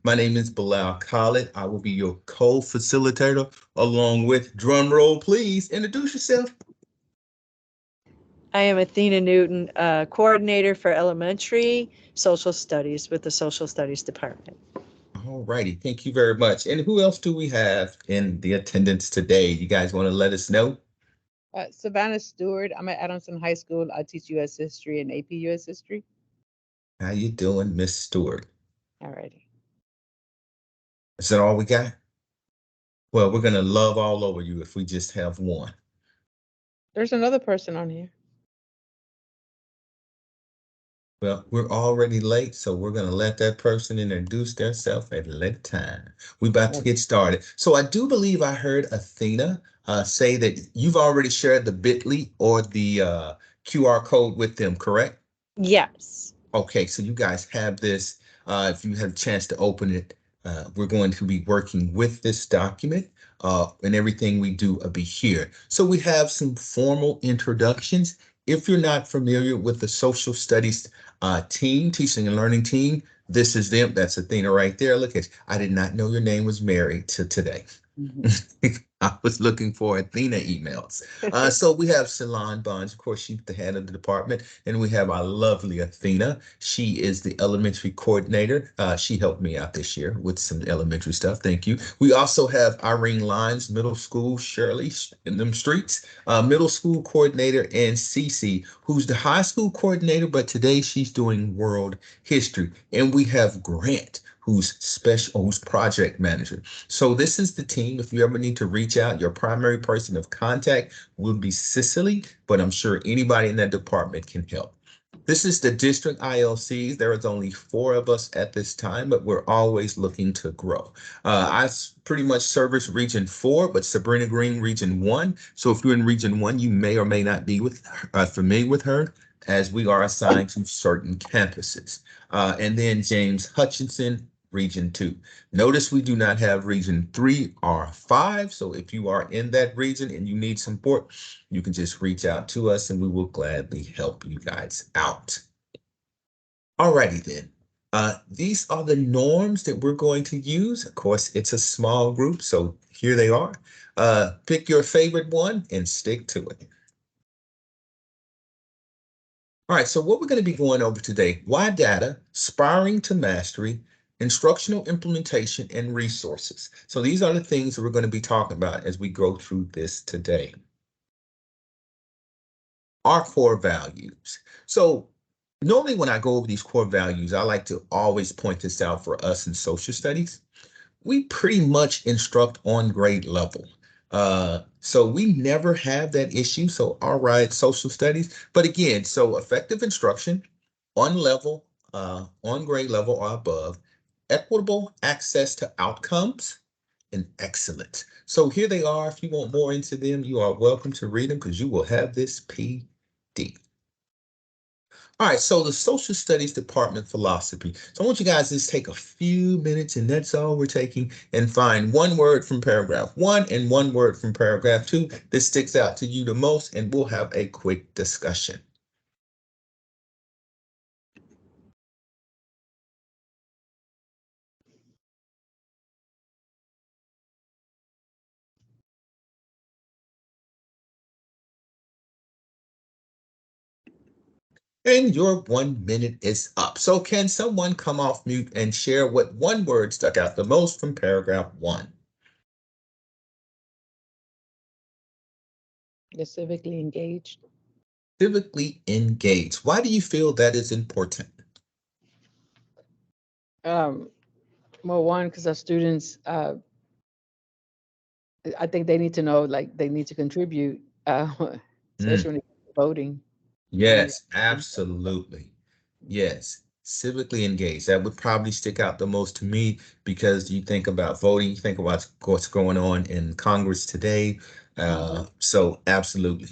My name is Bilal Khalid. I will be your co-facilitator along with drum roll, please. Introduce yourself. I am Athena Newton, coordinator for elementary social studies with the social studies department. All righty. Thank you very much. And who else do we have in the attendance today? You guys want to let us know? Savannah Stewart. I'm at Adamson High School. I teach U.S. history and AP U.S. history. How you doing, Miss Stewart? Alrighty. Is that all we got? Well, we're gonna love all over you if we just have one. There's another person on here. Well, we're already late, so we're gonna let that person introduce themselves at a later time. We're about to get started. So I do believe I heard Athena say that you've already shared the bit.ly or the QR code with them, correct? Yes. Okay, so you guys have this. If you have a chance to open it, we're going to be working with this document, and everything we do will be here. So we have some formal introductions. If you're not familiar with the social studies team, teaching and learning team, this is them. That's Athena right there. Look at, I did not know your name was Mary till today. I was looking for Athena emails. So we have Salon Bonds, of course, she's the head of the department, and we have our lovely Athena. She is the elementary coordinator. She helped me out this year with some elementary stuff. Thank you. We also have Irene Lyons, middle school, Shirley in them streets, middle school coordinator, and Cece, who's the high school coordinator, but today she's doing world history. And we have Grant, who's project manager. So this is the team. If you ever need to reach out, your primary person of contact will be Cicely, but I'm sure anybody in that department can help. This is the district ILCs. There is only 4 of us at this time, but we're always looking to grow. I pretty much service Region 4, but Sabrina Green, Region 1. So if you're in Region 1, you may or may not be familiar with her, as we are assigned to certain campuses. And then James Hutchinson, Region 2. Notice we do not have Region 3 or 5. So if you are in that region and you need support, you can just reach out to us and we will gladly help you guys out. Alrighty then. These are the norms that we're going to use. Of course, it's a small group, so here they are. Pick your favorite one and stick to it. All right, so what we're going to be going over today, why data, aspiring to mastery, instructional implementation, and resources. So these are the things that we're going to be talking about as we go through this today. Our core values. So normally when I go over these core values, I like to always point this out for us in social studies. We pretty much instruct on grade level. So we never have that issue. So all right, social studies. But again, so effective instruction on level, on grade level or above, equitable access to outcomes, and excellent. So here they are. If you want more into them, you are welcome to read them because you will have this PD. All right, so the social studies department philosophy. So I want you guys to just take a few minutes, and that's all we're taking, and find one word from paragraph 1 and one word from paragraph 2 that sticks out to you the most, and we'll have a quick discussion. And your 1 minute is up. So can someone come off mute and share what one word stuck out the most from paragraph 1? They're civically engaged. Civically engaged. Why do you feel that is important? Um, well, one, because our students, I think they need to know, like, they need to contribute, Mm, especially when it comes to voting. They need yes, to. absolutely. Yes, civically engaged. That would probably stick out the most to me because you think about voting, you think about what's going on in Congress today. So absolutely,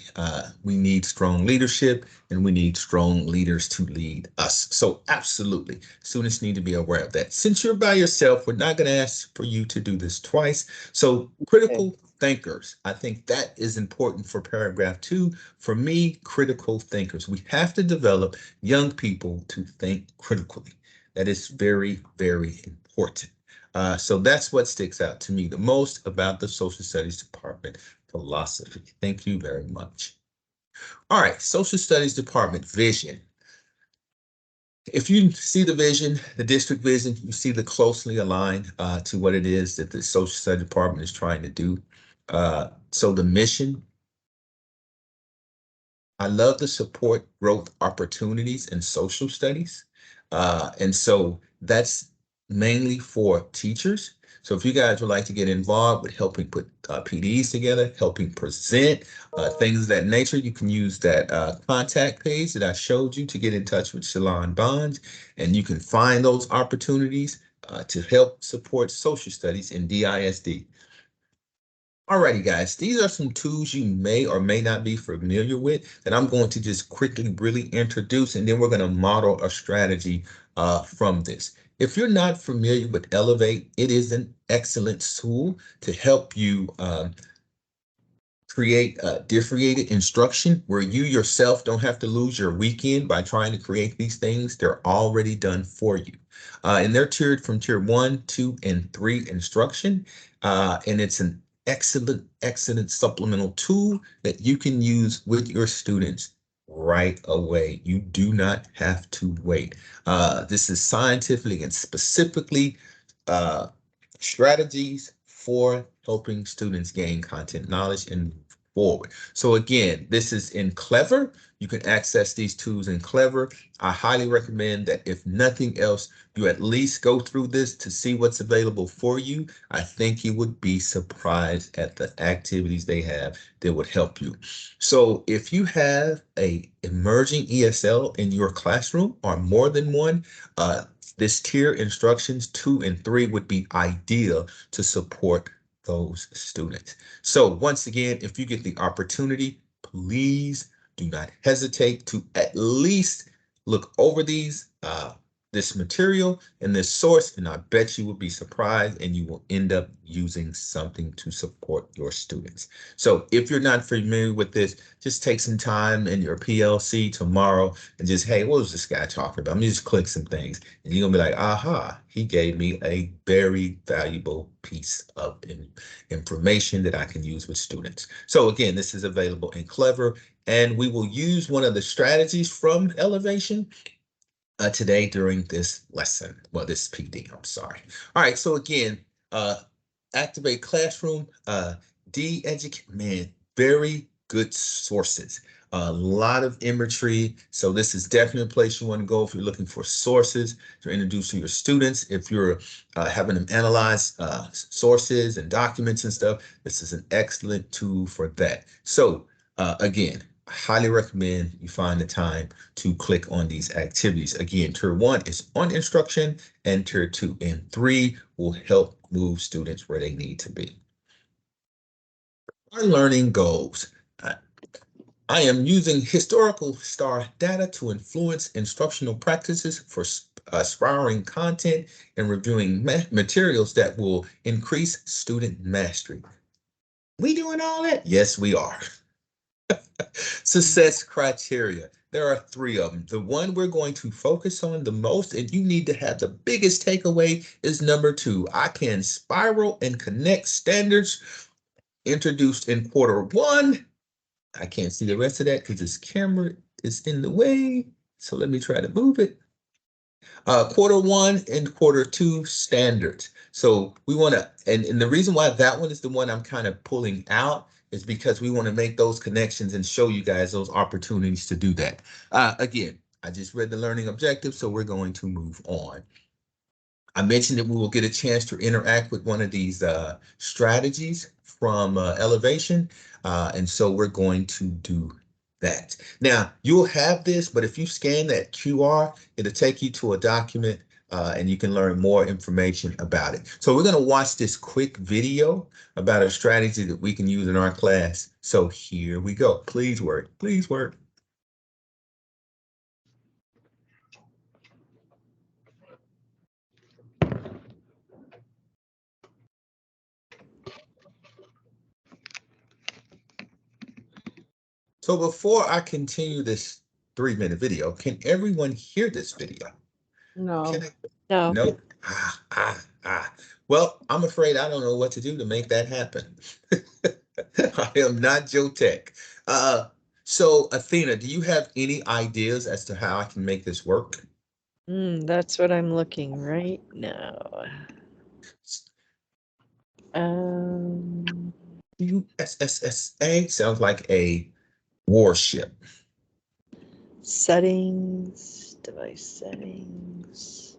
we need strong leadership and we need strong leaders to lead us. So absolutely, students need to be aware of that. Since you're by yourself, we're not going to ask for you to do this twice. So Okay. critical thinkers, I think that is important for paragraph 2. For me, critical thinkers. We have to develop young people to think critically. That is very, very important. So that's what sticks out to me the most about the Social Studies Department philosophy. Thank you very much. All right, Social Studies Department vision. If you see the vision, the district vision, you see the closely aligned to what it is that the Social Studies Department is trying to do. So the mission, I love to support growth opportunities in social studies. And so that's mainly for teachers. So if you guys would like to get involved with helping put PDs together, helping present things of that nature, you can use that contact page that I showed you to get in touch with Shalon Bonds, and you can find those opportunities to help support social studies in DISD. Alrighty, guys, these are some tools you may or may not be familiar with that I'm going to just quickly really introduce, and then we're going to model a strategy from this. If you're not familiar with Elevate, it is an excellent tool to help you create differentiated instruction where you yourself don't have to lose your weekend by trying to create these things. They're already done for you. And they're tiered from tier 1, 2, and 3 instruction. And it's an excellent supplemental tool that you can use with your students right away. You do not have to wait. This is scientifically and specifically strategies for helping students gain content knowledge and move forward. So again, this is in Clever. You can access these tools in Clever. I highly recommend that if nothing else, you at least go through this to see what's available for you. I think you would be surprised at the activities they have that would help you. So if you have a emerging ESL in your classroom or more than one, this tier instructions 2 and 3 would be ideal to support those students. So once again, if you get the opportunity, please do not hesitate to at least look over these this material and this source, and I bet you will be surprised and you will end up using something to support your students. So if you're not familiar with this, just take some time in your PLC tomorrow and just, hey, what was this guy talking about? Let me just click some things and you're gonna be like, aha, he gave me a very valuable piece of information that I can use with students. So again, this is available in Clever, and we will use one of the strategies from Elevation today during this lesson. Well, this PD, I'm sorry. All right, so again, Activate Classroom, de-educate, man, very good sources. A lot of imagery. So this is definitely a place you want to go if you're looking for sources to introduce to your students. If you're having them analyze sources and documents and stuff, this is an excellent tool for that. So again, I highly recommend you find the time to click on these activities. Again, tier 1 is on instruction, and tier 2 and 3 will help move students where they need to be. Our learning goals. I am using historical STAR data to influence instructional practices for aspiring content and reviewing materials that will increase student mastery. We doing all that? Yes, we are. Success criteria. There are 3 of them. The one we're going to focus on the most, and you need to have the biggest takeaway, is number 2. I can spiral and connect standards introduced in quarter 1. I can't see the rest of that because this camera is in the way. So let me try to move it. Quarter 1 and quarter 2 standards. So we want to, and the reason why that one is the one I'm kind of pulling out is because we want to make those connections and show you guys those opportunities to do that. Again, I just read the learning objectives, so we're going to move on. I mentioned that we will get a chance to interact with one of these strategies from Elevation, and so we're going to do that. Now, you'll have this, but if you scan that QR, it'll take you to a document and you can learn more information about it. So we're going to watch this quick video about a strategy that we can use in our class. So here we go. Please work. Please work. So before I continue this 3-minute video, can everyone hear this video? No. Can I? No. No. Well, I'm afraid I don't know what to do to make that happen. I am not Joe Tech. So Athena, do you have any ideas as to how I can make this work? That's what I'm looking right now. Um, USSSA sounds like a warship. Settings, device settings.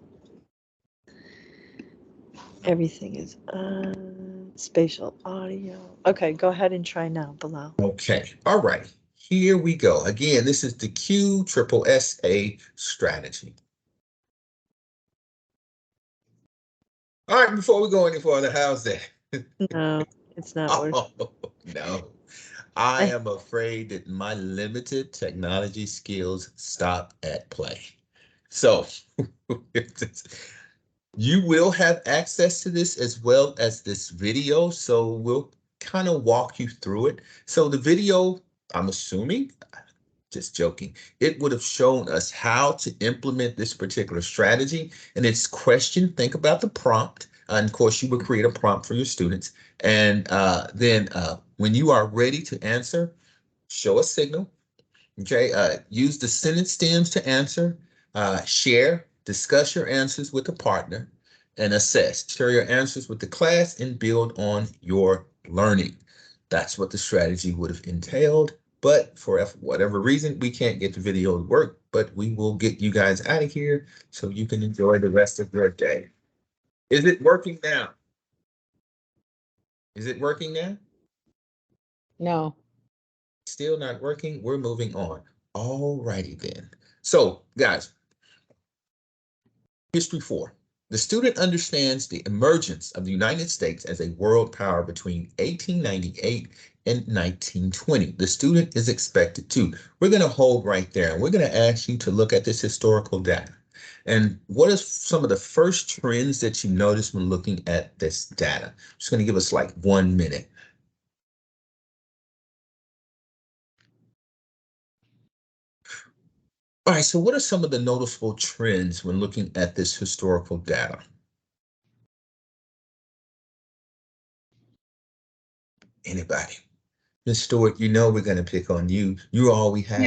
Everything is on. Spatial audio. Okay, go ahead and try now, Bilal. Okay, all right. Here we go. Again, this is the QSSA strategy. All right, before we go any further, how's that? No, it's not working. Oh, no. I am afraid that my limited technology skills stop at play. So you will have access to this as well as this video. So we'll kind of walk you through it. So the video, I'm assuming, just joking, it would have shown us how to implement this particular strategy. And its question, think about the prompt. And of course, you would create a prompt for your students. And then when you are ready to answer, show a signal. Okay, use the sentence stems to answer, share, discuss your answers with a partner, and assess. Share your answers with the class and build on your learning. That's what the strategy would have entailed. But for whatever reason, we can't get the video to work, but we will get you guys out of here so you can enjoy the rest of your day. Is it working now? Is it working now? No. Still not working. We're moving on. All righty then. So, guys, History 4. The student understands the emergence of the United States as a world power between 1898 and 1920. The student is expected to. We're going to hold right there, and we're going to ask you to look at this historical data. And what are some of the first trends that you notice when looking at this data? I'm just going to give us like 1 minute. All right, so what are some of the noticeable trends when looking at this historical data? Anybody? Ms. Stewart, you know we're going to pick on you. You're all we have.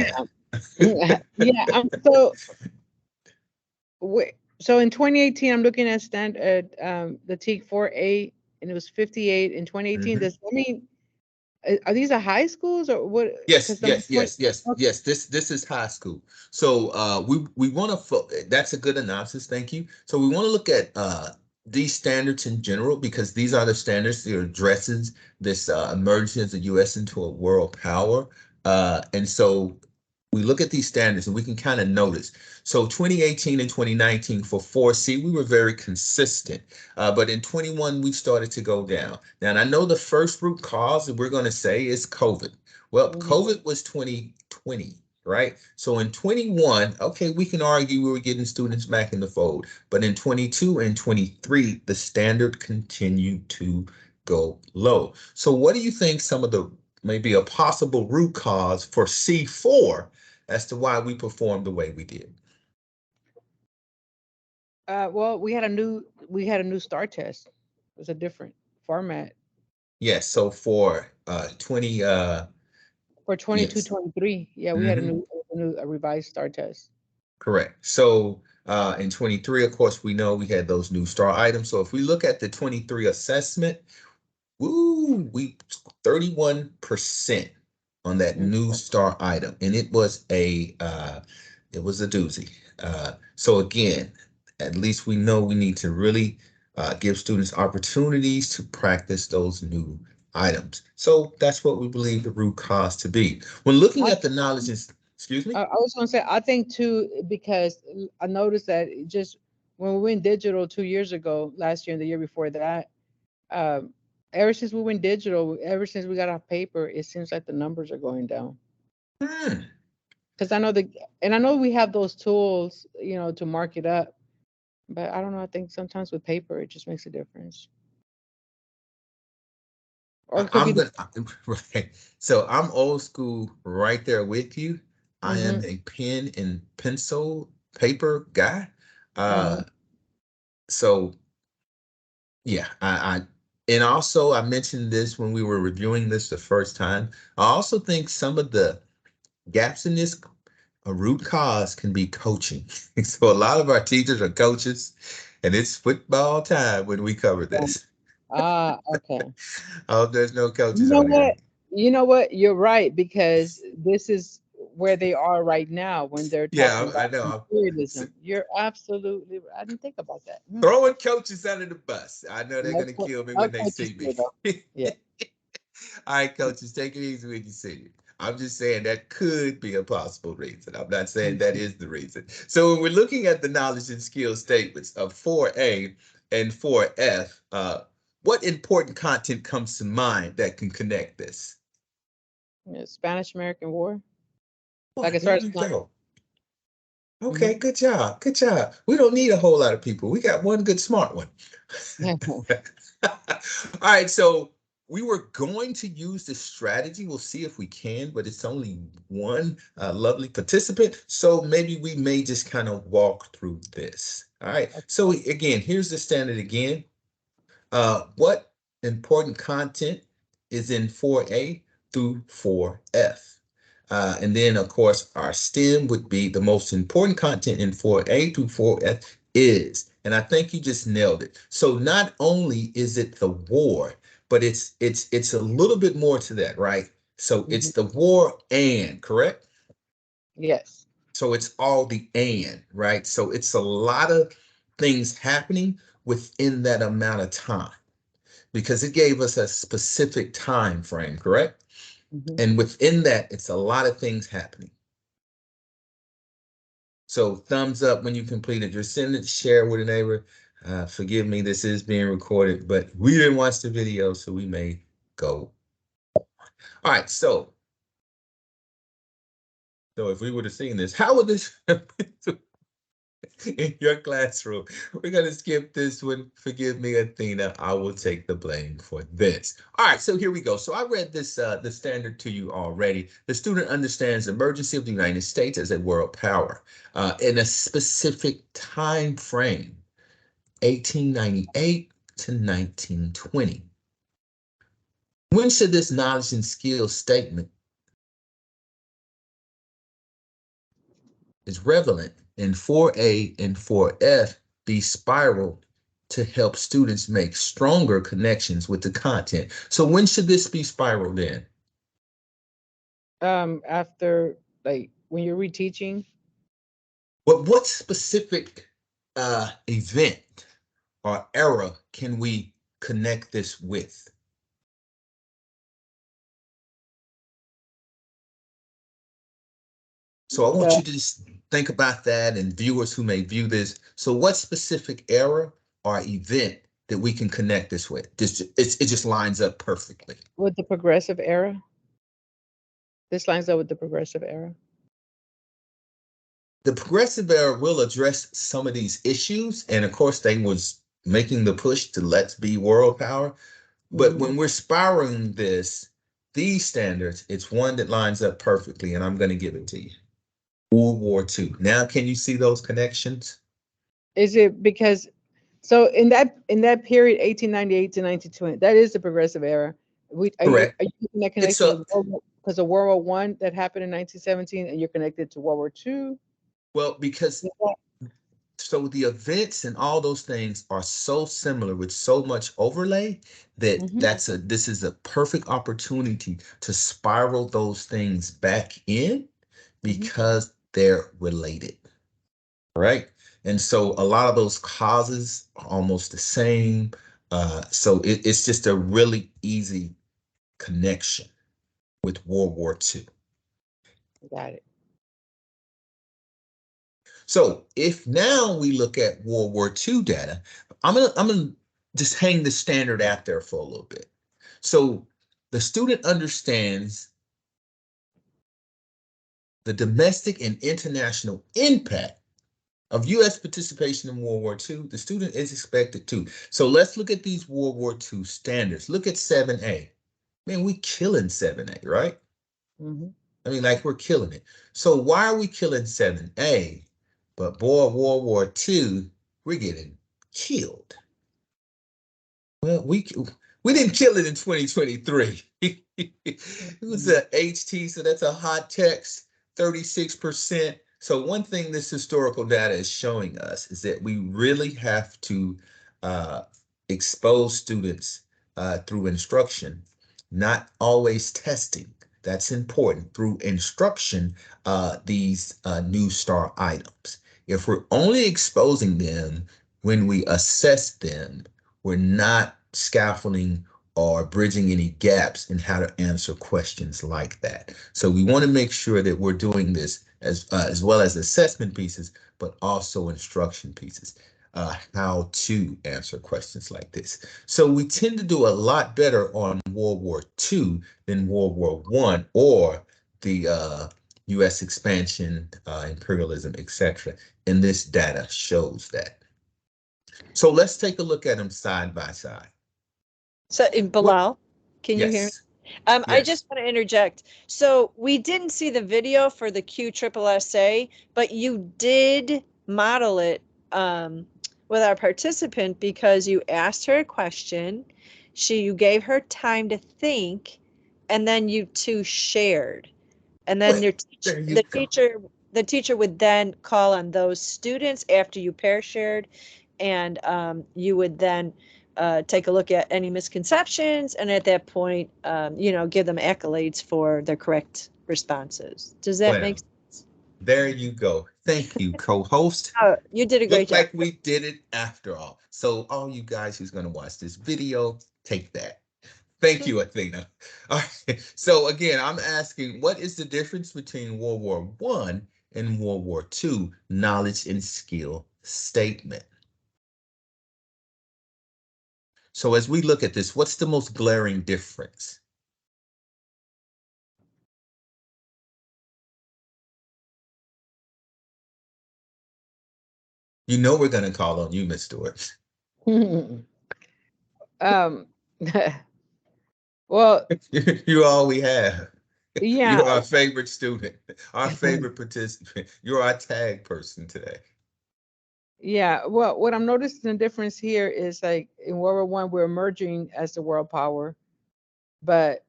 Yeah. So so in 2018, I'm looking at the TEAG 4A, and it was 58 in 2018. Mhm. Does that mean are these high schools or what? Yes, Because yes, okay. yes. This is high school. So we want to. That's a good analysis. Thank you. So we want to look at these standards in general because these are the standards that addresses this emergence of the U.S. into a world power. And so we look at these standards and we can kind of notice. So 2018 and 2019 for 4C, we were very consistent. But in 21, we started to go down. Now, and I know the first root cause that we're going to say is COVID. Well, COVID was 2020, right? So in 21, okay, we can argue we were getting students back in the fold. But in 22 and 23, the standard continued to go low. So what do you think some of the maybe a possible root cause for C4 as to why we performed the way we did? Well, we had a new STAR test. It was a different format Yes, so for 20 for 22, yes. 23. Yeah, we had a revised STAR test. Correct. So in 23, of course, we know we had those new star items. So if we look at the 23 assessment, woo, we 31% on that new star item, and it was a doozy. So again, at least we know we need to really give students opportunities to practice those new items. So that's what we believe the root cause to be. When looking at the knowledge, excuse me? I was going to say, I think too, because I noticed that just when we went digital 2 years ago, last year and the year before that, um, ever since we went digital, ever since we got off paper, it seems like the numbers are going down. Hmm. Because I know we have those tools, to mark it up, but I don't know. I think sometimes with paper, it just makes a difference. Or it could be I'm gonna right. So I'm old school right there with you. I am a pen and pencil paper guy. So Yeah, and also I mentioned this when we were reviewing this the first time. I also think some of the gaps in this, a root cause can be coaching. So a lot of our teachers are coaches, and it's football time when we cover Um, this. okay. I hope there's no You coaches know on here. what? You know what? You're right, because this is where they are right now when they're talking Yeah, I about know. imperialism. You're absolutely, I didn't think about that. Throwing coaches under the bus. I know they're No, gonna kill me no when they coaches see here though. me. Yeah. All right, coaches, take it easy when you see it. I'm just saying that could be a possible reason. I'm not saying that Mhm. is the reason. So when we're looking at the knowledge and skill statements of 4A and 4F, what important content comes to mind that can connect this? Yeah, Spanish American War. Boy, Like as far there as we plan. go. Okay, Mhm. good job. Good job. We don't need a whole lot of people. We got one good smart one. All right, so we were going to use this strategy. We'll see if we can, but it's only one lovely participant. So maybe we may just kind of walk through this. All right. So again, here's the standard again. What important content is in 4A through 4F? And then, of course, our STEM would be the most important content in 4A through 4F is. And I think you just nailed it. So not only is it the war, but it's a little bit more to that, right? So it's Mhm. the war and, correct? Yes. So it's all the and, right? So it's a lot of things happening within that amount of time because it gave us a specific time frame, correct? Mhm. And within that, it's a lot of things happening. So thumbs up when you complete it. Just send it, share with a neighbor. Forgive me, this is being recorded, but we didn't watch the video, so we may go. All right, so if we would have seen this, how would this in your classroom? We're gonna skip this one. Forgive me, Athena. I will take the blame for this. All right, so here we go. So I read this the standard to you already. The student understands the emergency of the United States as a world power in a specific time frame, 1898 to 1920. When should this knowledge and skill statement is relevant in 4A and 4F be spiraled to help students make stronger connections with the content? So when should this be spiraled in? After, like when you're reteaching, What specific event or era can we connect this with? So I want the you to just think about that, and viewers who may view this. So what specific era or event that we can connect this with? It just lines up perfectly. with the progressive era. This lines up with the progressive era. The progressive era will address some of these issues, and of course they was making the push to let's be world power. But Mhm. when we're spiraling these standards, it's one that lines up perfectly, and I'm going to give it to you. World War II. Now can you see those connections? Is it because, so in that period, 1898 to 1920, that is the progressive era. Correct. Are you making that It's connection a with because of World War I that happened in 1917, and you're connected to World War II? well because so the events and all those things are so similar with so much overlay that Mm-hmm. this is a perfect opportunity to spiral those things back in Mm-hmm. because they're related, right? And so a lot of those causes are almost the same. So it's just a really easy connection with World War II. Got it. So if now we look at World War II data, I'm gonna just hang the standard out there for a little bit. So the student understands the domestic and international impact of U.S. participation in World War II. The student is expected to. So let's look at these World War II standards. Look at 7A. Man, we killing 7A, right? Mm-hmm. I mean, like we're killing it. So why are we killing 7A? But boy, World War II, we're getting killed. Well, we didn't kill it in 2023. It was a HT, so that's a hot text, 36%. So one thing this historical data is showing us is that we really have to uh, expose students through instruction, not always testing. That's important. Through instruction, these new star items. If we're only exposing them when we assess them, we're not scaffolding or bridging any gaps in how to answer questions like that. So we want to make sure that we're doing this as well as assessment pieces, but also instruction pieces, how to answer questions like this. So we tend to do a lot better on World War II than World War I or the U.S. expansion, imperialism, etc. And this data shows that. So let's take a look at them side by side. So, in Bilal, can you hear me? Yes, I yes. just want to interject. So we didn't see the video for the QSSA, but you did model it with our participant because you asked her a question, you gave her time to think, and then you two shared. And then Well, there you go. the teacher would then call on those students after you pair shared, and you would then take a look at any misconceptions, and at that point, give them accolades for their correct responses. Does that make Well, sense? there you go. Thank you, co-host. Oh, you did a great Looked job. like we did it after all. So all you guys who's going to watch this video, take that. Thank you, Athena. All right. So again, I'm asking, what is the difference between World War I and World War II knowledge and skill statement? So as we look at this, what's the most glaring difference? You know we're going to call on you, Miss Stewart. Um, well, You're all we have. You're yeah. our favorite student, our favorite participant. You're our tag person today. Yeah, well, what I'm noticing the difference here is like in World War I, we're emerging as the world power, but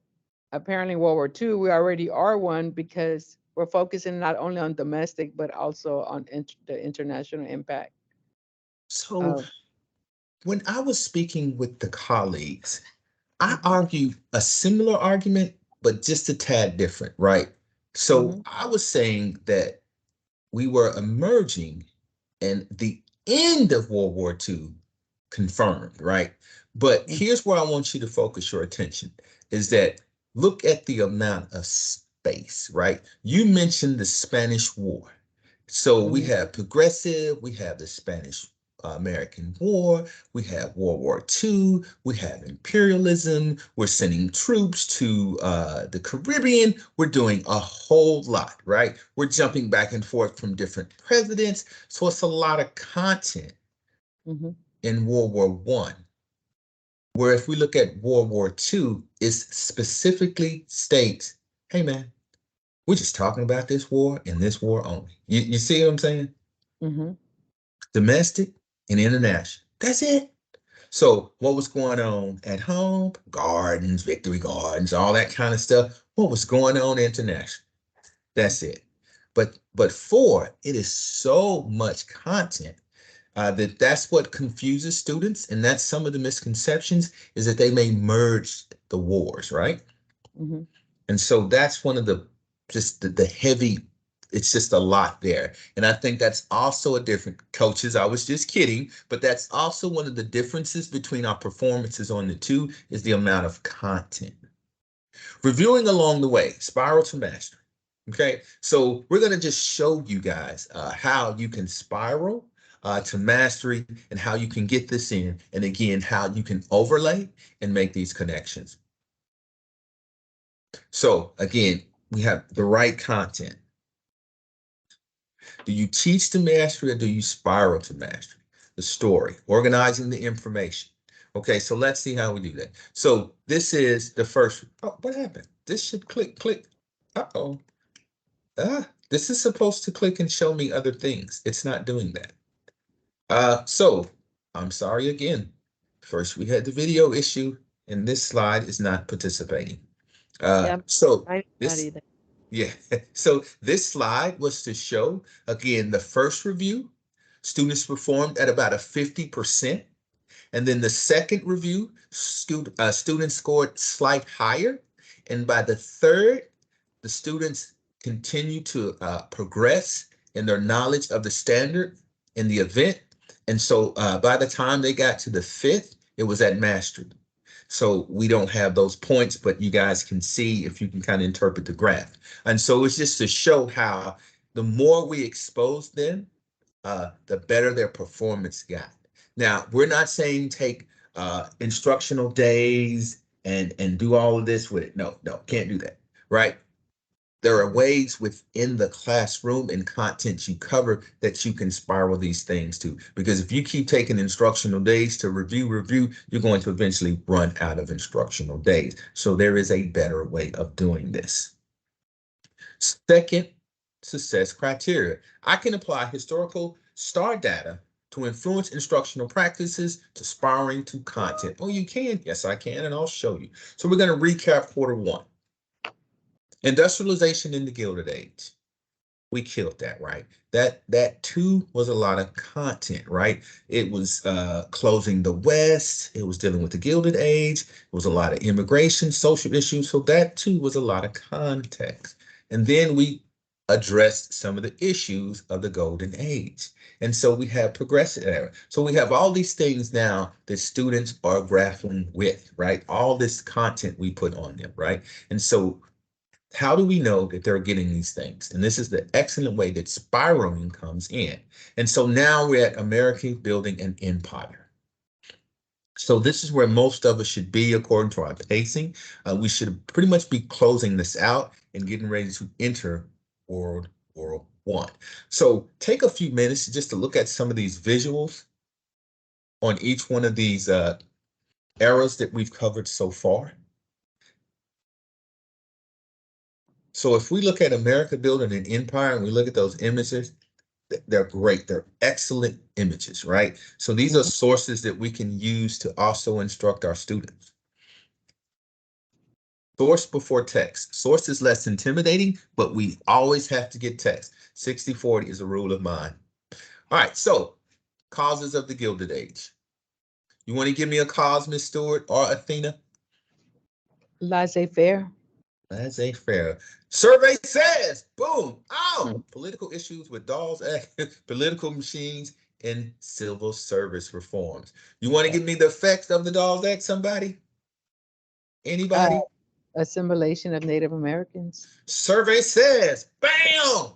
apparently in World War II, we already are one because we're focusing not only on domestic but also on the international impact. So Of, when I was speaking with the colleagues, I mhm, argued a similar argument, but just a tad different, right? So mhm, I was saying that we were emerging and the end of World War II confirmed, right? But mhm, here's where I want you to focus your attention is that look at the amount of space, right? You mentioned the Spanish War. So we mhm, have progressive, we have the Spanish American War, we have World War II, we have imperialism, we're sending troops to the Caribbean, we're doing a whole lot, right? We're jumping back and forth from different presidents. So it's a lot of content mhm, in World War One. Where if we look at World War II, it specifically states, hey man, we're just talking about this war and this war only. You see what I'm saying? mhm, Domestic and international. That's it. So what was going on at home? Gardens, victory gardens, all that kind of stuff. What was going on international? That's it. But for it is so much content that's what confuses students, and that's some of the misconceptions is that they may merge the wars, right? mhm. And so that's one of the just the heavy. It's just a lot there, and I think that's also a different coaches. I was just kidding, but that's also one of the differences between our performances on the two is the amount of content. Reviewing along the way, spiral to mastery. Okay, so we're going to just show you guys how you can spiral to mastery and how you can get this in, and again, how you can overlay and make these connections. So again, we have the right content. Do you teach to mastery or do you spiral to mastery? The story, organizing the information. Okay, so let's see how we do that. So this is the first. Oh, what happened? This should click. Uh-oh. This is supposed to click and show me other things. It's not doing that. So I'm sorry again. First, we had the video issue, and this slide is not participating. Yeah, So I'm not this, either. yeah, so this slide was to show, again, the first review, students performed at about a 50%. And then the second review, students scored slight higher. And by the third, the students continue to progress in their knowledge of the standard in the event. And so by the time they got to the fifth, it was at mastery. So we don't have those points, but you guys can see if you can kind of interpret the graph. And so it's just to show how the more we expose them, the better their performance got. Now, we're not saying take instructional days and do all of this with it. No, can't do that, right? There are ways within the classroom and content you cover that you can spiral these things to. Because if you keep taking instructional days to review, you're going to eventually run out of instructional days. So there is a better way of doing this. Second, success criteria. I can apply historical STAR data to influence instructional practices, to sparring, to content. Oh, you can? Yes, I can, and I'll show you. So we're going to recap quarter one. Industrialization in the Gilded Age. We killed that, right? That too was a lot of content, right? It was closing the West. It was dealing with the Gilded Age. It was a lot of immigration, social issues. So that too was a lot of context. And then we addressed some of the issues of the Golden Age. And so we have progressive era. So we have all these things now that students are grappling with, right? All this content we put on them, right? And so how do we know that they're getting these things? And this is the excellent way that spiraling comes in. And so now we're at America building an empire. So this is where most of us should be according to our pacing. We should pretty much be closing this out and getting ready to enter World War I. So take a few minutes just to look at some of these visuals on each one of these eras that we've covered so far. So if we look at America building an empire and we look at those images, they're great. They're excellent images, right? So these are sources that we can use to also instruct our students. Source before text. Source is less intimidating, but we always have to get text. 60-40 is a rule of mine. All right, so causes of the Gilded Age. You want to give me a cause, Ms. Stewart or Athena? Laissez-faire. Laissez-faire. Survey says, boom, political issues with Dawes Act, political machines, and civil service reforms. You want to give me the effects of the Dawes Act, somebody? Anybody? Assimilation of Native Americans. Survey says, bam!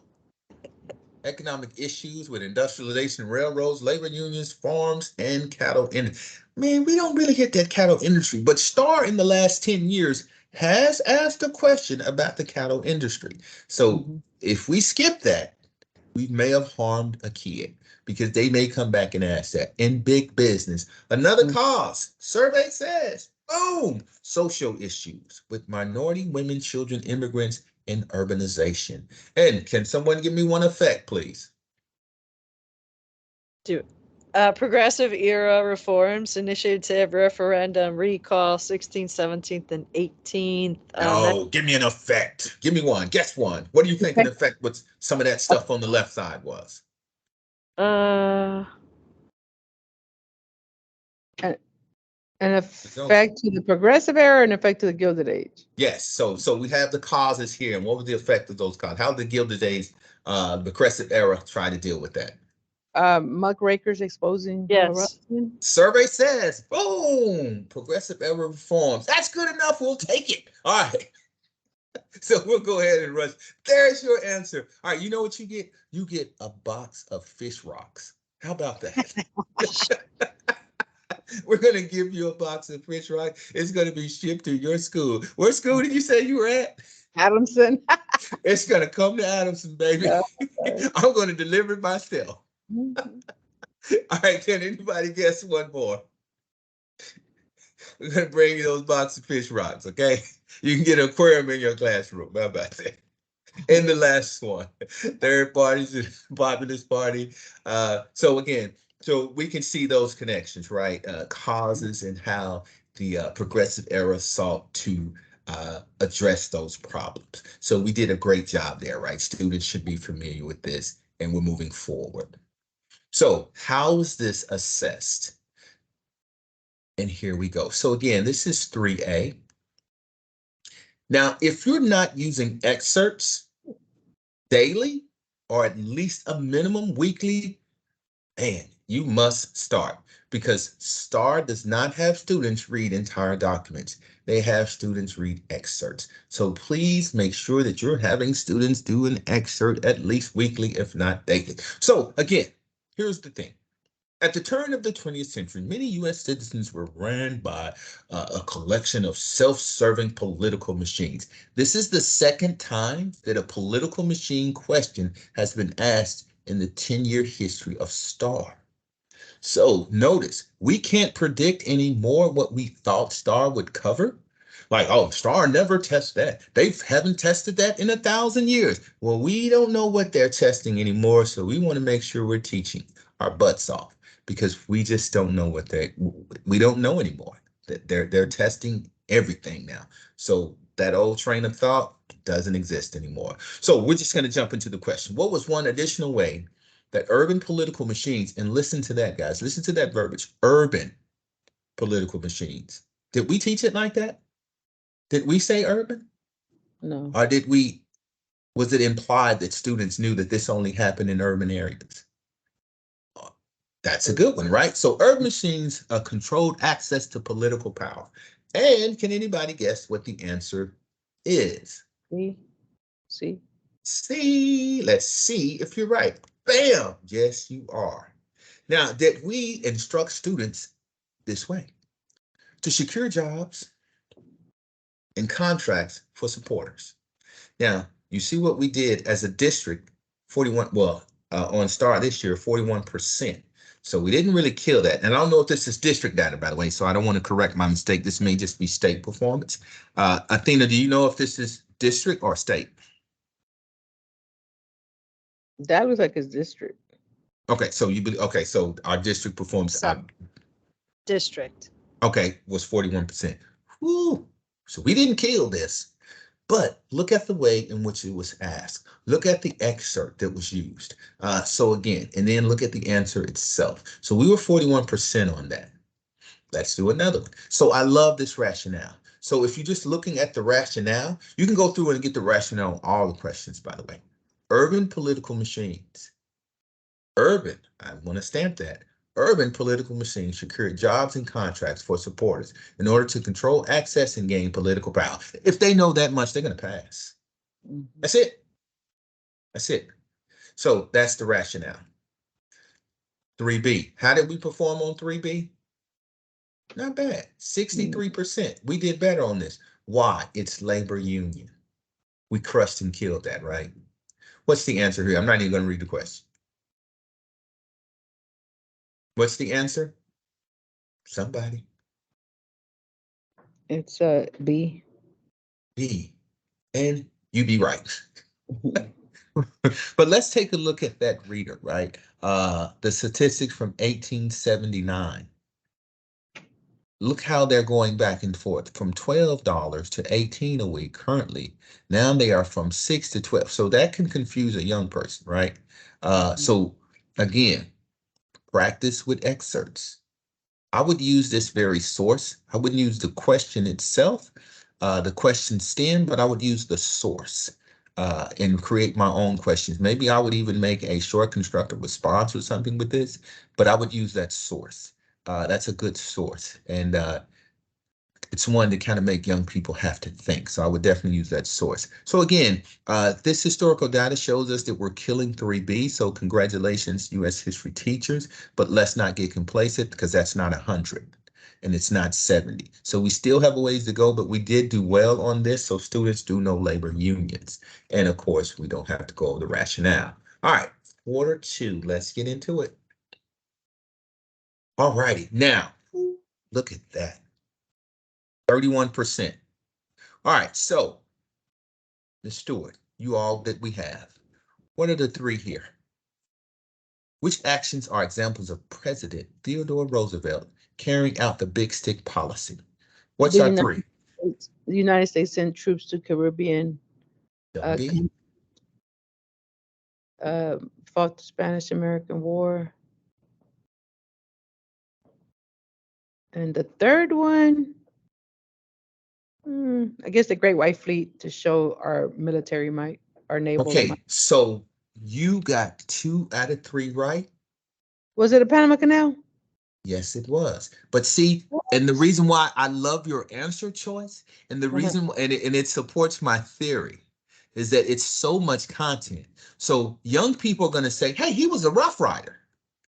Economic issues with industrialization, railroads, labor unions, farms, and cattle industry. Man, we don't really hit that cattle industry, but STAR in the last 10 years has asked a question about the cattle industry. So if we skip that, we may have harmed a kid because they may come back and ask that. In big business, another cause, survey says, boom, social issues with minority women, children, immigrants, and urbanization. And can someone give me one effect, please? Progressive era reforms, initiative, referendum, recall, 16th, 17th, and 18th. Oh, give me an effect. Give me one. Guess one. What do you think an effect with some of that stuff on the left side was? An effect to the progressive era and effect to the Gilded Age. Yes. So we have the causes here. And what was the effect of those causes? How did the Gilded Age, the progressive era try to deal with that? Muckrakers exposing corruption. Survey says, boom, progressive era reforms. That's good enough. We'll take it. All right. So we'll go ahead and rush. There's your answer. All right. You know what you get? You get a box of fish rocks. How about that? We're going to give you a box of fish rocks. It's going to be shipped to your school. What school did you say you were at? Adamson. It's going to come to Adamson, baby. I'm going to deliver it myself. All right, can anybody guess one more? We're going to bring you those boxes of fish rocks, okay? You can get an aquarium in your classroom. How about that? And the last one, third parties, populist party. So again, So we can see those connections, right? Causes and how the progressive era sought to address those problems. So we did a great job there, right? Students should be familiar with this, and we're moving forward. So how is this assessed? And here we go. So again, this is 3A. Now, if you're not using excerpts daily, or at least a minimum weekly, man, you must start, because STAR does not have students read entire documents. They have students read excerpts. So please make sure that you're having students do an excerpt at least weekly, if not daily. So again, here's the thing. At the turn of the 20th century, many U.S. citizens were ran by a collection of self-serving political machines. This is the second time that a political machine question has been asked in the 10-year history of STAR. So notice, we can't predict anymore what we thought STAR would cover. Like, oh, STAR never tests that. They haven't tested that in 1,000 years. Well, we don't know what they're testing anymore, so we want to make sure we're teaching our butts off, because we just don't know what we don't know anymore. They're testing everything now. So that old train of thought doesn't exist anymore. So we're just going to jump into the question. What was one additional way that urban political machines, and listen to that, guys, listen to that verbiage, urban political machines. Did we teach it like that? Did we say urban? No. Or was it implied that students knew that this only happened in urban areas? That's a good one, right? So urban machines controlled access to political power. And can anybody guess what the answer is? See? See, let's see if you're right. Bam! Yes, you are. Now, did we instruct students this way? To secure jobs and contracts for supporters. Now, you see what we did as a district, 41, on STAR this year, 41%. So we didn't really kill that. And I don't know if this is district data, by the way, so I don't want to correct my mistake. This may just be state performance. Athena, do you know if this is district or state? That looks like his district. Okay, so so our district performs. District. Okay, was 41%. Woo! So we didn't kill this. But look at the way in which it was asked. Look at the excerpt that was used. So again, and then look at the answer itself. So we were 41% on that. Let's do another one. So I love this rationale. So if you're just looking at the rationale, you can go through and get the rationale on all the questions, by the way. Urban political machines. Urban, I want to stamp that. Urban political machines secure jobs and contracts for supporters in order to control access and gain political power. If they know that much, they're going to pass. That's it. That's it. So that's the rationale. 3B. How did we perform on 3B? Not bad. 63%. We did better on this. Why? It's labor union. We crushed and killed that, right? What's the answer here? I'm not even going to read the question. What's the answer? Somebody. It's B. B. And you be right. But let's take a look at that reader, right? The statistics from 1879. Look how they're going back and forth from $12 to $18 a week currently. Now they are from 6 to 12. So that can confuse a young person, right? So again, practice with excerpts. I would use this very source. I wouldn't use the question itself, the question stem, but I would use the source and create my own questions. Maybe I would even make a short constructive response or something with this, but I would use that source. That's a good source. And it's one to kind of make young people have to think. So I would definitely use that source. So again, this historical data shows us that we're killing 3B. So congratulations, U.S. history teachers, but let's not get complacent, because that's not 100 and it's not 70. So we still have a ways to go, but we did do well on this. So students do know labor unions. And of course, we don't have to go over the rationale. All right, quarter 2, let's get into it. All righty, now look at that. 31%. All right, so Ms. Stewart, you all that we have, what are the 3 here? Which actions are examples of President Theodore Roosevelt carrying out the big stick policy? What's The our United three? States, the United States sent troops to Caribbean, Don't be. com- fought the Spanish-American War. And the third one, I guess the Great White Fleet to show our military might, our naval might. Okay, so you got 2 out of 3 right. Was it a Panama Canal? Yes, it was. But see, and the reason why I love your answer choice, and the reason, and it supports my theory, is that it's so much content. So young people are going to say, hey, he was a Rough Rider.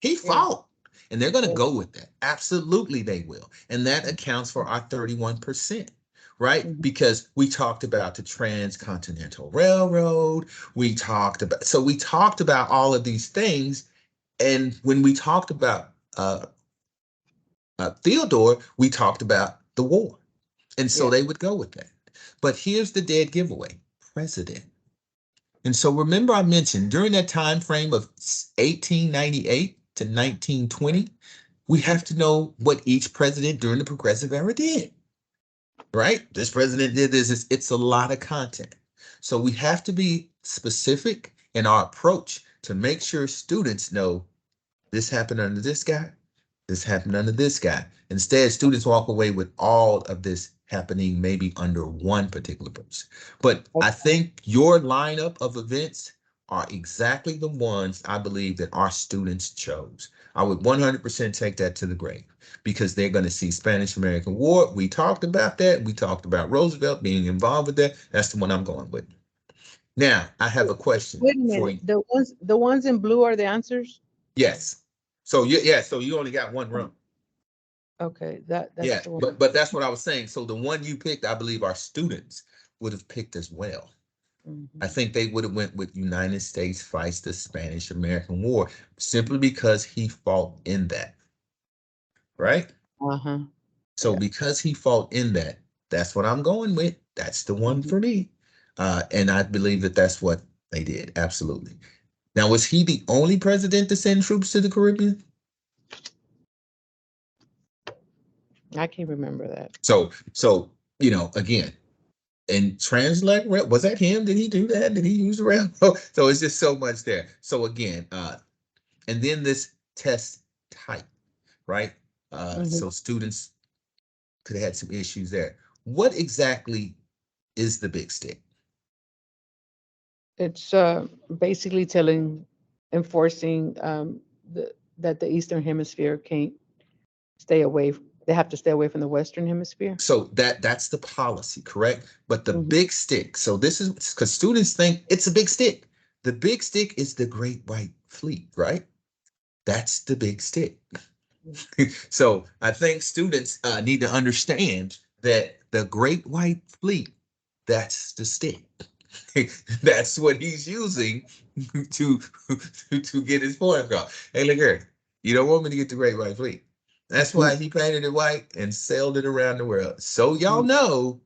He fought. And they're going to go with that. Absolutely, they will. And that accounts for our 31%, right? Because we talked about the Transcontinental Railroad. We talked about all of these things. And when we talked about Theodore, we talked about the war. And so they would go with that. But here's the dead giveaway, president. And so remember I mentioned during that time frame of 1898 to 1920, we have to know what each president during the Progressive Era did, right? This president did this. It's a lot of content. So we have to be specific in our approach to make sure students know this happened under this guy. This happened under this guy. Instead, students walk away with all of this happening maybe under one particular person. But I think your lineup of events are exactly the ones I believe that our students chose. I would 100% take that to the grave because they're going to see Spanish-American War. We talked about that. We talked about Roosevelt being involved with that. That's the one I'm going with. Now, I have a question. Wait a minute. The ones in blue are the answers? Yes. So so you only got one room. Okay, that's the one. But that's what I was saying. So the one you picked, I believe our students would have picked as well. I think they would have went with United States fights the Spanish-American War simply because he fought in that. Right? So because he fought in that, that's what I'm going with. That's the one for me. And I believe that that's what they did. Absolutely. Now, was he the only president to send troops to the Caribbean? I can't remember that. So, again, and translate, was that him? Did he do that? Did he use the railroad? So it's just so much there. So again, and then this test type, right? So students could have had some issues there. What exactly is the big stick? It's basically enforcing that the Eastern Hemisphere can't stay away. They have to stay away from the Western Hemisphere. So that's the policy, correct? But the big stick, so this is because students think it's a big stick. The big stick is the Great White Fleet, right? That's the big stick. So I think students need to understand that the Great White Fleet, that's the stick. That's what he's using to get his point across. Hey, look here, you don't want me to get the Great White Fleet. That's why he painted it white and sailed it around the world. So y'all know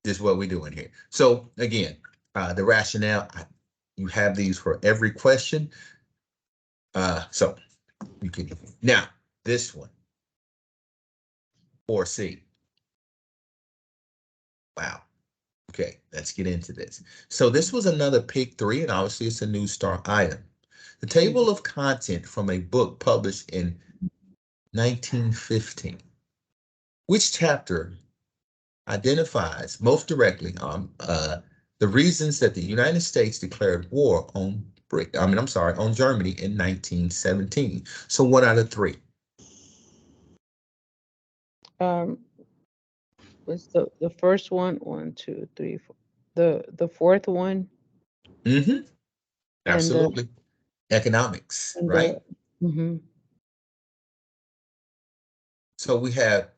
just what we're doing here. So again, the rationale, you have these for every question. So you can, now this one, 4C. Wow. Okay, let's get into this. So this was another pick 3, and obviously it's a News Star item. The table of content from a book published in 1915. Which chapter identifies most directly the reasons that the United States declared war on Germany in 1917? So 1 out of 3. Was the first one? 1, 2, 3, 4. The fourth one. Absolutely. Economics, right? So we have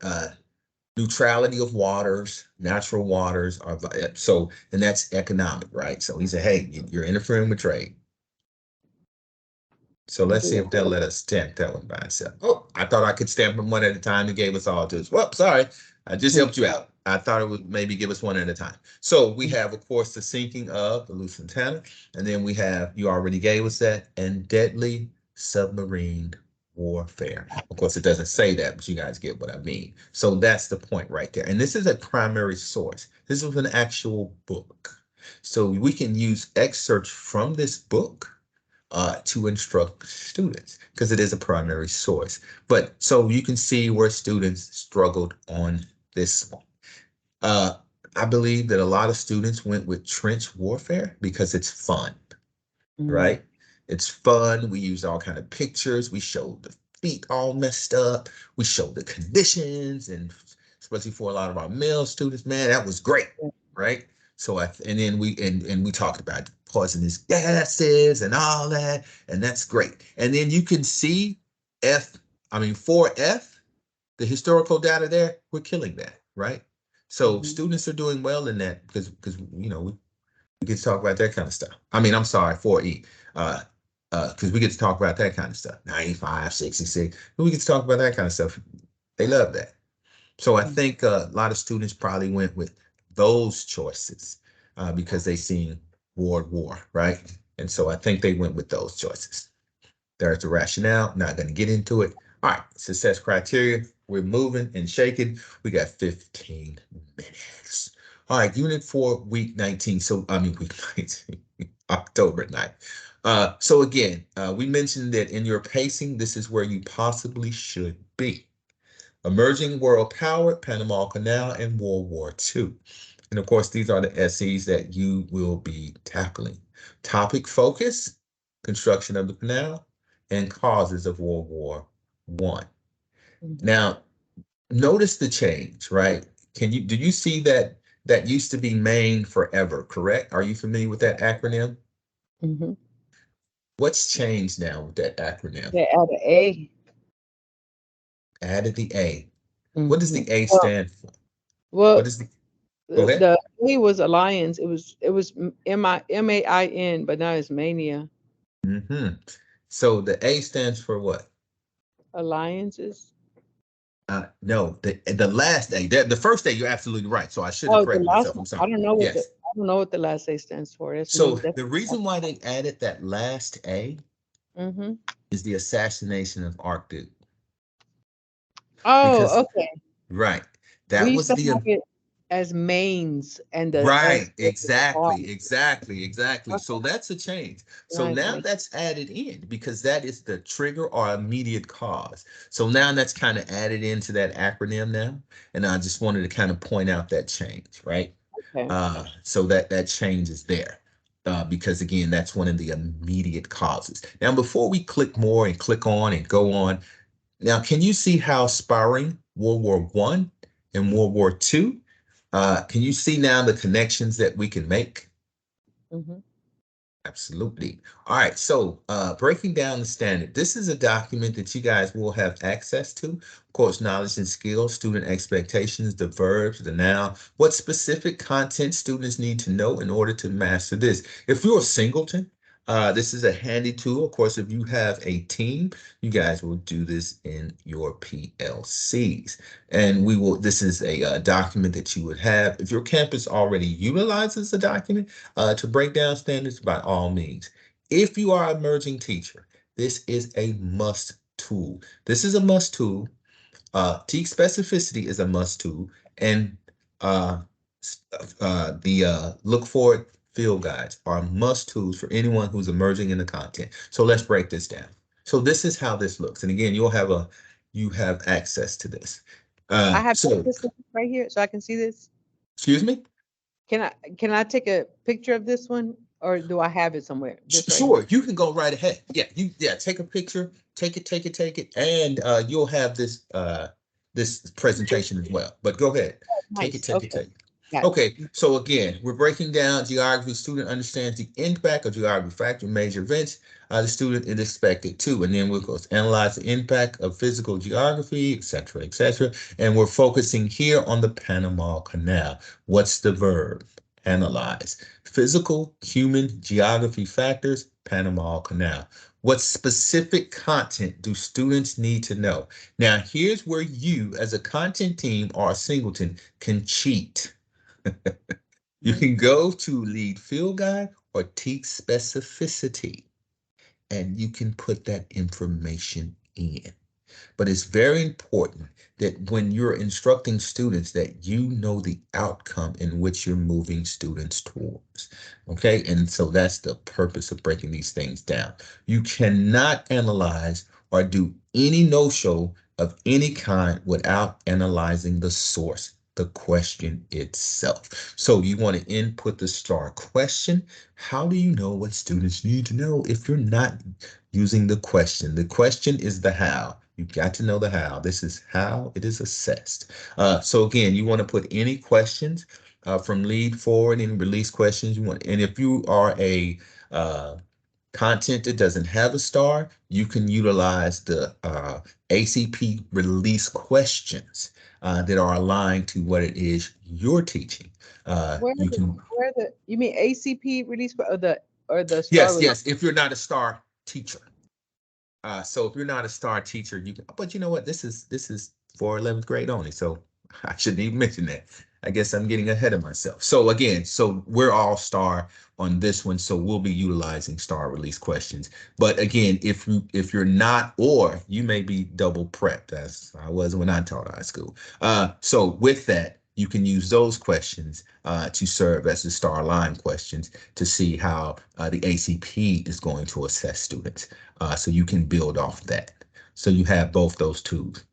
neutrality of waters, natural waters are and that's economic, right? So he said, hey, you're interfering with trade. So let's see if they'll let us stamp that one by itself. Oh, I thought I could stamp them one at a time. They gave us all to us. Well, sorry, I just helped you out. I thought it would maybe give us one at a time. So we have, of course, the sinking of the Lusitania, and then we have, you already gave us that, and deadly submarine warfare. Of course, it doesn't say that, but you guys get what I mean. So that's the point right there. And this is a primary source. This is an actual book. So we can use excerpts from this book to instruct students because it is a primary source. But so you can see where students struggled on this one. I believe that a lot of students went with trench warfare because it's fun, right? It's fun. We used all kind of pictures. We showed the feet all messed up. We showed the conditions, and especially for a lot of our male students, man, that was great, right? So and then we talked about poisonous gases and all that, and that's great. And then you can see for F, the historical data there, we're killing that, right? So students are doing well in that because we get to talk about that kind of stuff. I mean, I'm sorry, 4E, because we get to talk about that kind of stuff. 95, 66, we get to talk about that kind of stuff. They love that. So I think a lot of students probably went with those choices because they seen war, right? And so I think they went with those choices. There's the rationale. Not going to get into it. All right, success criteria. We're moving and shaking. We got 15 minutes. All right, Unit 4, Week 19. Week 19, October 9th. So again, we mentioned that in your pacing, this is where you possibly should be. Emerging World Power, Panama Canal, and World War II. And of course, these are the essays that you will be tackling. Topic focus, construction of the canal, and causes of World War I. Now, notice the change, right? Do you see that used to be Maine Forever, correct? Are you familiar with that acronym? What's changed now with that acronym? They add an A. Added the A. What does the A stand for? Well, what is go ahead. The A was Alliance. It was MAIN, but now it's Mania. So the A stands for what? Alliances. No, the last A. The first A, you're absolutely right. So I should have corrected myself. I'm sorry. I don't know what the last A stands for. So the reason why they added that last A is the assassination of Archduke. Oh, okay. Right. That was the as mains and the right. Exactly. Okay. So that's a change. So now that's added in because that is the trigger or immediate cause. So now that's kind of added into that acronym now. And I just wanted to kind of point out that change, right? Okay. So that change is there. Because again, that's one of the immediate causes. Now, before we click more and click on and go on, now, can you see how sparring World War I and World War II? Can you see now the connections that we can make? Absolutely. All right. So breaking down the standard. This is a document that you guys will have access to. Of course, knowledge and skills, student expectations, the verbs, the noun, what specific content students need to know in order to master this. If you're a singleton, this is a handy tool. Of course, if you have a team, you guys will do this in your PLCs. And this is a document that you would have. If your campus already utilizes the document to break down standards, by all means. If you are an emerging teacher, this is a must tool. This is a must tool. Teach specificity is a must tool. And the look forward field guides are must tools for anyone who's emerging in the content. So let's break this down. So this is how this looks. And again, you have access to this. I have this right here so I can see this. Excuse me? Can I take a picture of this one or do I have it somewhere? Sure, you can go right ahead. Yeah, take a picture, take it, and you'll have this this presentation as well. But go ahead. Take it. Okay, so again, we're breaking down geography. Student understands the impact of geography factor, major events. The student is expected to, and then we'll go analyze the impact of physical geography, et cetera, et cetera. And we're focusing here on the Panama Canal. What's the verb? Analyze. Physical, human, geography factors, Panama Canal. What specific content do students need to know? Now, here's where you, as a content team or a singleton, can cheat. You can go to lead field guide or teach specificity. and you can put that information in. But it's very important that when you're instructing students that you know the outcome in which you're moving students towards. Okay, and so that's the purpose of breaking these things down. You cannot analyze or do any no-show of any kind without analyzing the source, the question itself. So you want to input the STAR question. How do you know what students need to know if you're not using the question? The question is the how. You've got to know the how. This is how it is assessed. So again, you want to put any questions from lead forward, any release questions you want. And if you are a content that doesn't have a star, you can utilize the ACP release questions that are aligned to what it is you're teaching. You mean ACP release or the star Yes, release? yes. If you're not a star teacher. So if you're not a star teacher, you can, but you know what? This is for 11th grade only. So I shouldn't even mention that. I guess I'm getting ahead of myself. So again, so we're all star on this one. So we'll be utilizing star release questions. But again, if you're not, or you may be double prepped, as I was when I taught high school. So with that, you can use those questions to serve as the star line questions to see how the ACP is going to assess students. So you can build off that. So you have both those tools.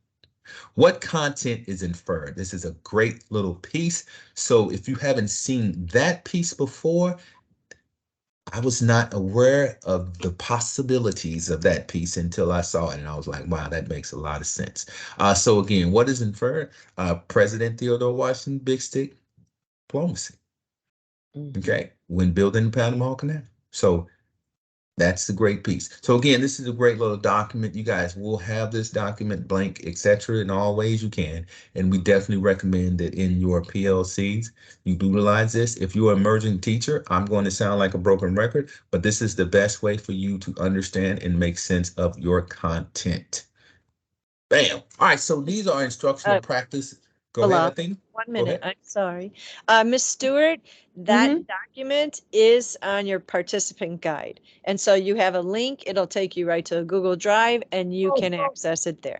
What content is inferred? This is a great little piece. So if you haven't seen that piece before, I was not aware of the possibilities of that piece until I saw it. And I was like, wow, that makes a lot of sense. So again, what is inferred? President Theodore Washington, Big Stick diplomacy. Okay, when building the Panama Canal. So that's the great piece. So again, this is a great little document. You guys will have this document blank, etc. in all ways you can. And we definitely recommend that in your PLCs, you utilize this. If you're an emerging teacher, I'm going to sound like a broken record, but this is the best way for you to understand and make sense of your content. Bam. All right, so these are instructional practice. Go ahead, Athena. 1 minute, I'm sorry. Ms. Stewart, that document is on your participant guide. And so you have a link, it'll take you right to a Google Drive and you can access it there.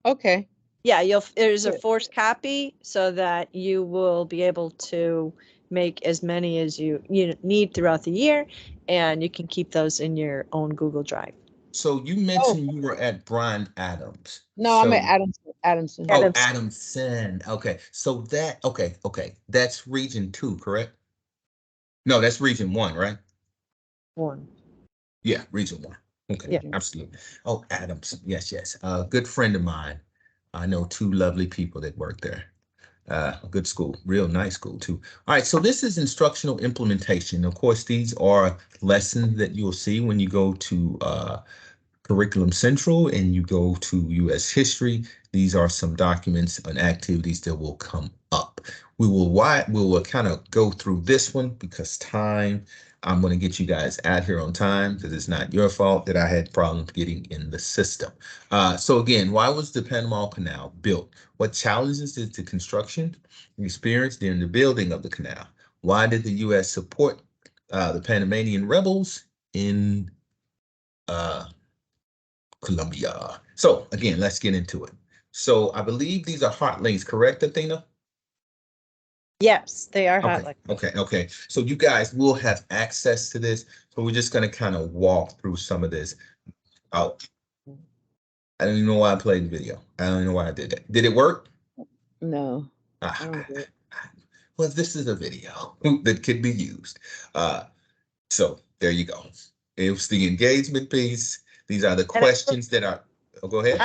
Okay. Yeah, there's a forced copy so that you will be able to make as many as you need throughout the year, and you can keep those in your own Google Drive. So you mentioned you were at Bryan Adams. No, I'm at Adamson. Oh, Adamson. Okay. So okay. That's region 2, correct? No, that's region 1, right? 1. Yeah, region 1. Okay, yeah. Absolutely. Oh, Adamson. Yes, yes. A good friend of mine. I know 2 lovely people that work there. A good school, real nice school too. All right, so this is instructional implementation. Of course, these are lessons that you'll see when you go to Curriculum Central and you go to U.S. History. These are some documents and activities that will come up. We will kind of go through this one because time. I'm going to get you guys out here on time because it's not your fault that I had problems getting in the system. So again, why was the Panama Canal built? What challenges did the construction experience during the building of the canal? Why did the U.S. support the Panamanian rebels in Colombia? So again, let's get into it. So I believe these are hot links, correct, Athena? Yes, they are hot links. Okay. So you guys will have access to this. So we're just going to kind of walk through some of this. Oh, I don't even know why I played the video. I don't know why I did that. Did it work? No. Well, this is a video that could be used. So there you go. It was the engagement piece. These are the questions that are, go ahead.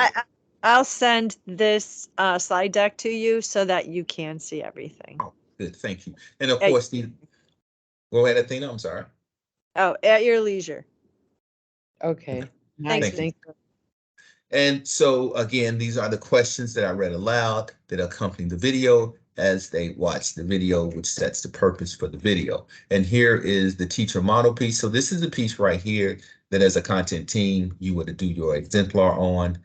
I'll send this slide deck to you so that you can see everything. Oh, good, thank you. And of course, go ahead, Athena, I'm sorry. Oh, at your leisure. Okay. Thank you. And so again, these are the questions that I read aloud that accompany the video as they watch the video, which sets the purpose for the video. And here is the teacher model piece. So this is a piece right here that as a content team, you would do your exemplar on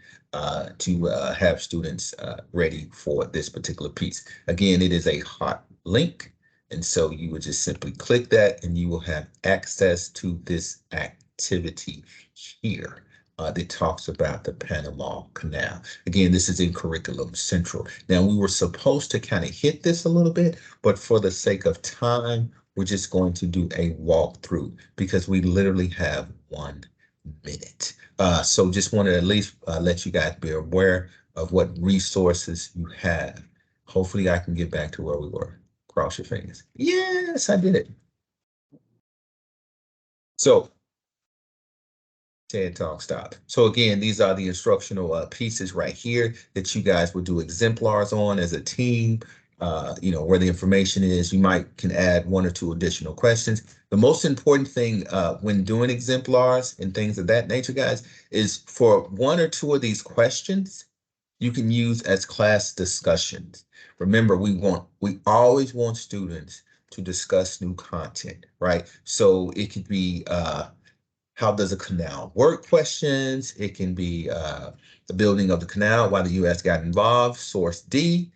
to have students ready for this particular piece. Again, it is a hot link. And so you would just simply click that and you will have access to this activity. activity here that talks about the Panama Canal. Again, this is in Curriculum Central. Now, we were supposed to kind of hit this a little bit, but for the sake of time, we're just going to do a walkthrough because we literally have 1 minute. So just wanted to at least let you guys be aware of what resources you have. Hopefully I can get back to where we were. Cross your fingers. Yes, I did it. So TED Talk stop. So again, these are the instructional pieces right here that you guys will do exemplars on as a team. Where the information is, you can add 1 or 2 additional questions. The most important thing when doing exemplars and things of that nature, guys, is for 1 or 2 of these questions, you can use as class discussions. Remember, we always want students to discuss new content, right? So it could be how does a canal work questions. It can be the building of the canal, why the U.S. got involved, source D.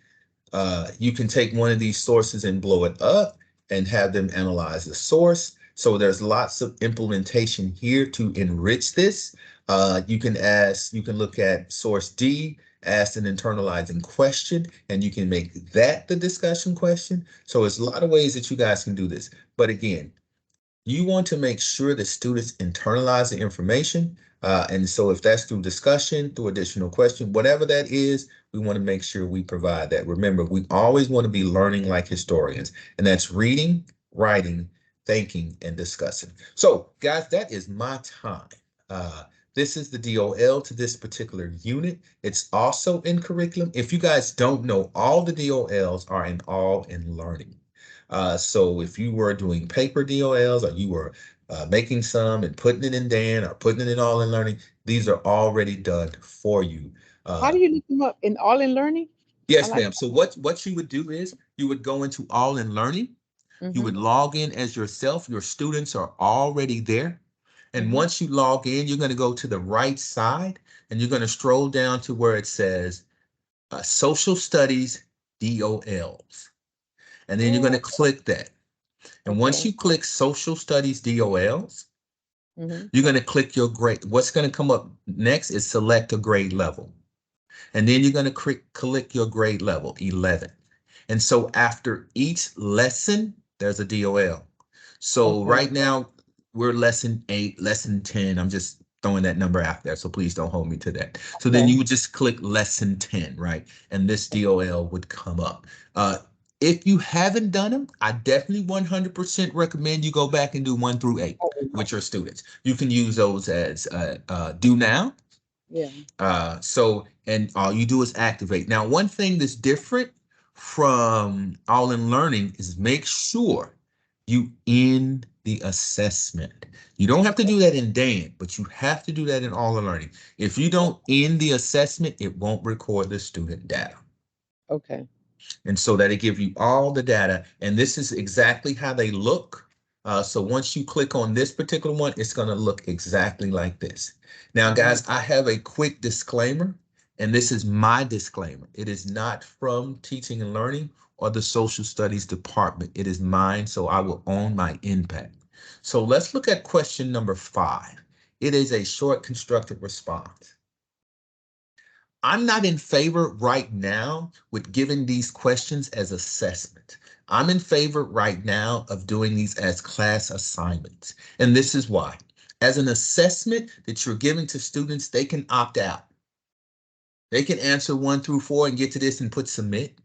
You can take one of these sources and blow it up and have them analyze the source. So there's lots of implementation here to enrich this. You can look at source D, ask an internalizing question, and you can make that the discussion question. So there's a lot of ways that you guys can do this. But again, you want to make sure that students internalize the information. And so if that's through discussion, through additional question, whatever that is, we want to make sure we provide that. Remember, we always want to be learning like historians, and that's reading, writing, thinking, and discussing. So guys, that is my time. This is the DOL to this particular unit. It's also in curriculum. If you guys don't know, all the DOLs are in All in Learning. So if you were doing paper DOLs or you were making some and putting it in Dan or putting it in All in Learning, these are already done for you. How do you look them up? In All in Learning? Yes, ma'am. So what you would do is you would go into All in Learning. You would log in as yourself. Your students are already there. And once you log in, you're going to go to the right side and you're going to scroll down to where it says Social Studies DOLs. And then you're going to click that. And once you click Social Studies DOLs, you're going to click your grade. What's going to come up next is select a grade level. And then you're going to click your grade level, 11. And so after each lesson, there's a DOL. So right now, we're lesson 8, lesson 10. I'm just throwing that number out there, so please don't hold me to that. So then you would just click lesson 10, right? And this DOL would come up. If you haven't done them, I definitely 100% recommend you go back and do 1 through 8 with your students. You can use those as do now. Yeah. And all you do is activate. Now, one thing that's different from All in Learning is make sure you end the assessment. You don't have to do that in Dan, but you have to do that in All in Learning. If you don't end the assessment, it won't record the student data. Okay. And so that'll give you all the data. And this is exactly how they look. So once you click on this particular one, it's going to look exactly like this. Now, guys, I have a quick disclaimer, and this is my disclaimer. It is not from Teaching and Learning or the Social Studies Department. It is mine, so I will own my impact. So let's look at question number 5. It is a short constructed response. I'm not in favor right now with giving these questions as assessment. I'm in favor right now of doing these as class assignments. And this is why. As an assessment that you're giving to students, they can opt out. They can answer 1 through 4 and get to this and put submit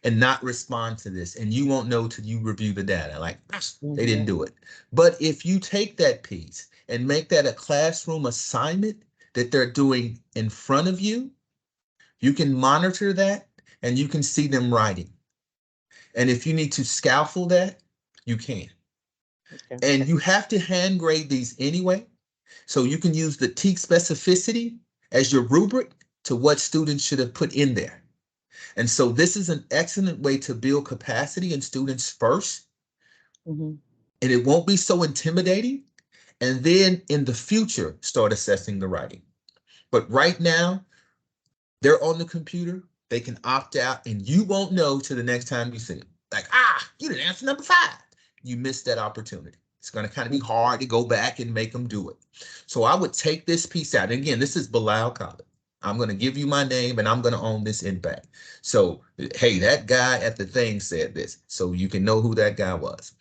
and not respond to this. And you won't know till you review the data, like they didn't do it. But if you take that piece and make that a classroom assignment that they're doing in front of you, you can monitor that and you can see them writing. And if you need to scaffold that, you can. Okay. And you have to hand grade these anyway. So you can use the TEAC specificity as your rubric to what students should have put in there. And so this is an excellent way to build capacity in students first. And it won't be so intimidating. And then in the future, start assessing the writing. But right now, they're on the computer, they can opt out, and you won't know till the next time you see them. Like, you didn't answer number 5. You missed that opportunity. It's going to kind of be hard to go back and make them do it. So I would take this piece out. And again, this is Bilal College. I'm going to give you my name and I'm going to own this impact. So, hey, that guy at the thing said this, so you can know who that guy was.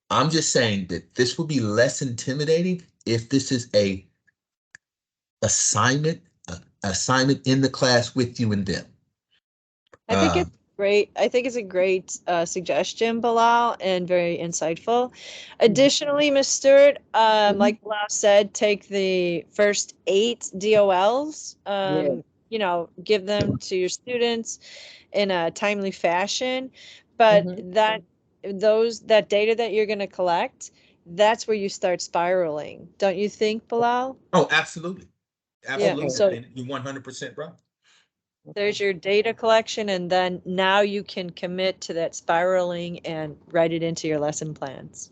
I'm just saying that this will be less intimidating if this is a assignment in the class with you and them. I think it's great. I think it's a great suggestion, Bilal, and very insightful. Additionally, Ms. Stewart, like Bilal said, take the first 8 DOLs, you know, give them to your students in a timely fashion. But that data that you're going to collect, that's where you start spiraling. Don't you think, Bilal? Oh, absolutely. Absolutely. Yeah, so you're 100% right. there's your data collection, and then now you can commit to that spiraling and write it into your lesson plans.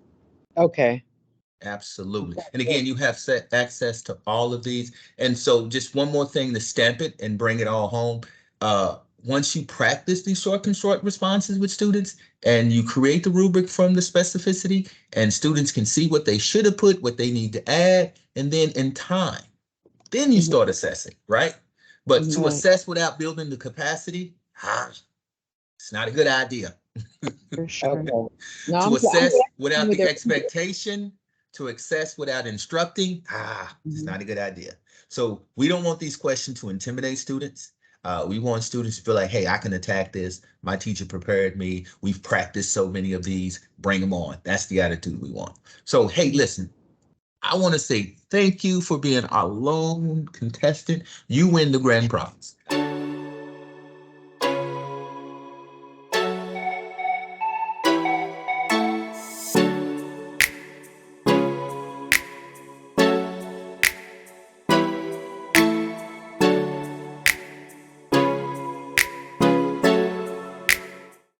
Okay. Absolutely. And again, you have set access to all of these. And so just one more thing to stamp it and bring it all home. Once you practice these short responses with students and you create the rubric from the specificity, and students can see what they should have put, what they need to add, and then in time, then you start assessing, right? But to assess without building the capacity, it's not a good idea. For sure. No, To assess without the expectation, to assess without instructing, it's not a good idea. So we don't want these questions to intimidate students. We want students to feel like, hey, I can attack this. My teacher prepared me. We've practiced so many of these. Bring them on. That's the attitude we want. So, hey, listen, I want to say thank you for being our lone contestant. You win the grand prize.